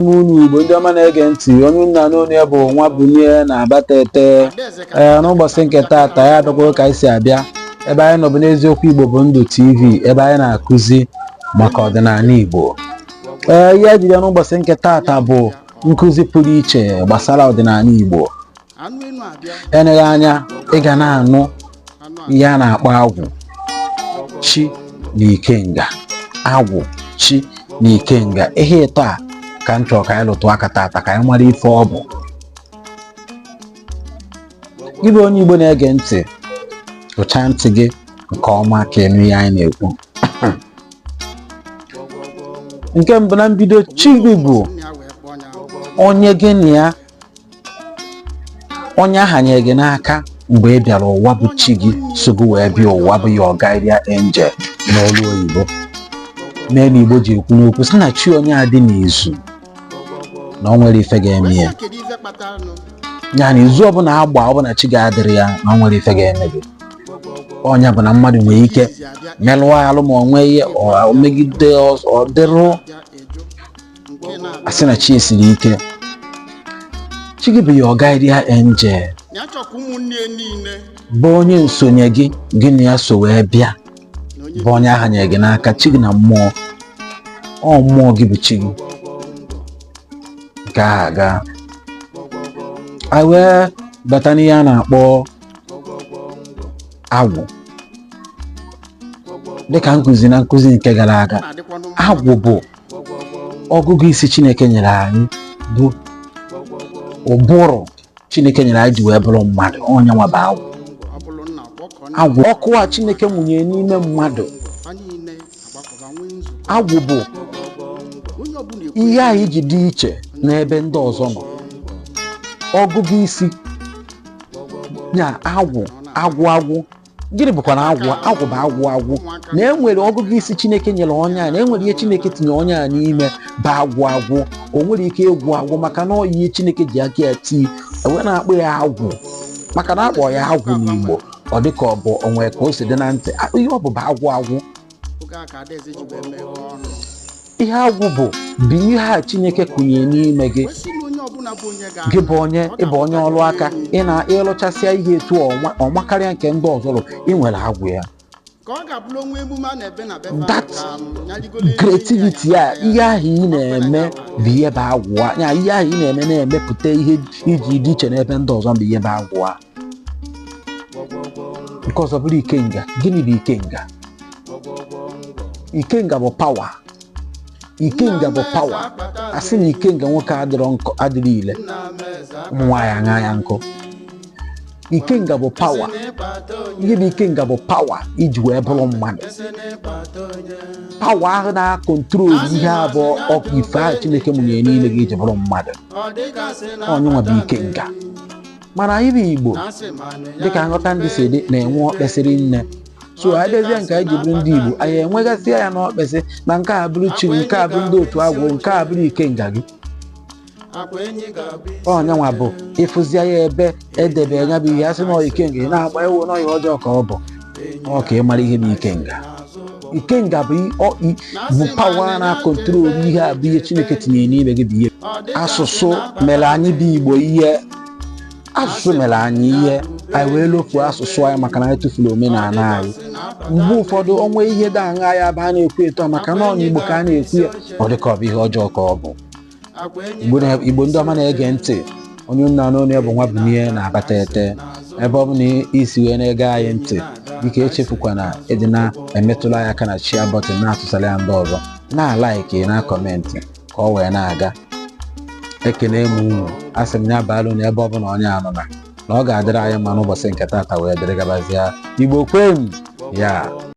Unu Igbo ndị ọma na-ege ntị, onye nna n'onu ya bụ nwa bunye na-abata ete n'ụbọchị nke taata ya abịakwara ka anyị si abịa ebe anyị nọ bụ n'eziokwu Igbo bụ ndụ TV, ebe anyị na-akụzi maka ọdịnala Igbo. Ihe ejiri ya n'ụbọchị nke taata bụ nkụzi pụrụ iche gbasara ọdịnala Igbo. Eleghị anya ị ga na-anụ ihe a na-akpọ agwụ, chi na ikenga. Agwụ, chi na ikenga. Ihe ịtọ a ka m chọrọ ka anyị lụtụ aka taata ka anyị mara ife ọ bụ. Gị bụ onye Igbo na-ege ntị, gụchaa ntị gị nke ọma ka enu ihe anyị na-ekwu. Nke mbụ na mbido, chi gị bụ onye gị na ya, onye ahanye gị n'aka mgbe ị bịara ụwa bụ chi gị so gị wee bịa ụwa bụ your guardian angel n'olu oyibo. N'elu Igbo ji ekwu n'okwu sị na chi onye a dị n'izu na o nwere ife ga-eme ya. Ya na izu ọbụla agba ọbụla chi ga-adịrị ya na o nwere ife ga-eme gị. Onye bụ na mmadụ nwere ike melụọ alụ ma o nwee ihe ọ megide ọ dịrụ asị na chi esiri ike. Chi gị bụ your guardian angel, bụ onye nsonye gị gị na ya so wee bịa, bụ onye ahanye gị n'aka. Chi gị na mmụọ, ọ mmụọ gị bụ chi gị nke ahụ aga. A wee bata n'ihe a na-akpọ agwụ. Dịka nkụzi na nkụzi nke gara aga, agwụ bụ ọgụgụ isi Chineke nyere anyị, bụ ụbụrụ Chineke nyere anyị ji wee bụrụ mmadụ. Onye nwa bụ agwụ. Agwụ ọkụ a Chineke mụnye n'ime mmadụ. Agwụ bụ ihe anyị ji dị iche n'ebe ndị ọzọ nọ. Ọgụgụ isi ya agwụ. Gịnị bụkwa na agwụ? Agwụ bụ agwụ na enwere ọgụgụ isi Chineke nyere onye a, na enwere ihe Chineke tinye onye a n'ime bụ agwụ. O nwere ike ịgwụ agwụ maka na ihe Chineke ji aka ya tii enwe na-akpọ ya agwụ, maka na akpọ ya agwụ n'Igbo ọ dị ka ọ bụ onwe ka o si dị na ntị. Ihe ọ bụ agwụ. Ihe agwụ bụ ihe a Chineke kụnye n'ime gị. Gị bụ ịbụ onye ọrụ aka, ị na-ịlụchasịa ihe etu ọma karịa nke ndị ọzọ rụ, ị nwere agwụ ya. That creativity a, ihe ahụ ị na-eme bụ ihe bụ agwụ ya. Ihe ahụ ị na-eme na-emepụta ihe iji dị iche n'ebe ndị ọzọ bụ ihe bụ agwụ a. Nke ọzọ bụrụ ikenga. Gịnị bụ ikenga? Ikenga bụ pawa. Ikenga bụ pawa. Asị na ikenga nwoke adịrị ile, ụmụ nwaanyị aṅa ya nkụ. Ikenga bụ pawa. Ihe bụ ikenga bụ pawa iji wee bụrụ mmadụ. Pawa ahụ na-akọntrol ihe abụọ ọkụ ife ahụ Chineke mụnye n'ime gị iji bụrụ mmadụ. Onye nwa bụ ikenga. Mana anyị bụ Igbo, dịka nghọta ndị si dị, na-enwe ọkpesịrị nne. So anyị dezie nke anyị ji bụrụ ndị Igbo, anyị enwegasịa ya na ọkpesị na nke a bụrụ chi, nke a bụrụ ndị otu agwụ, nke a bụrụ ikenga gị. Onye nwa bụ ịfụzie ya ebe edebe ya bụ ihe, asị na ikenga ị na-agba ewu n'ọhịa ọjọọ ka ọ bụ. Ọ ka ị mara ihe bụ ikenga. Ikenga bụ pawa na-akọntrol ihe a bụ ihe Chineke tinye n'ime gị bụ ihe. Asụsụ mere anyị bụ Igbo ihe. Asụsụ mere anyị ihe, anyị wee lofuo asụsụ anyị maka na anyị tụfuru omenala anyị. Mgbe ụfọdụ onwe ihe dị aṅa ya bụ a na-ekwu eto maka na ọnya Igbo ka a na-ekwu ya, ọ dị ka ọ bụ ihe ọjọọ ka ọ bụ. Igbo ndị ọma na-ege ntị, onye nna n'onu ya bụ nwa bunye na-abata ete. Ebe ọ bụ na isi wee na-ege anyị ntị, biko echefukwa na ịdị na-emetụla anyị aka na share button, na-atụsara ya ndị ọzọ, na-alaiki, na kọmentị ka ọ wee na-aga. Ekene m unu, asị m ya baalụ na ebe ọ bụla onye anọ na ọ ga-adịrị anyị mma n'ụbọchị nke taata wee dịrị gabazịa. Igbo kwem ya.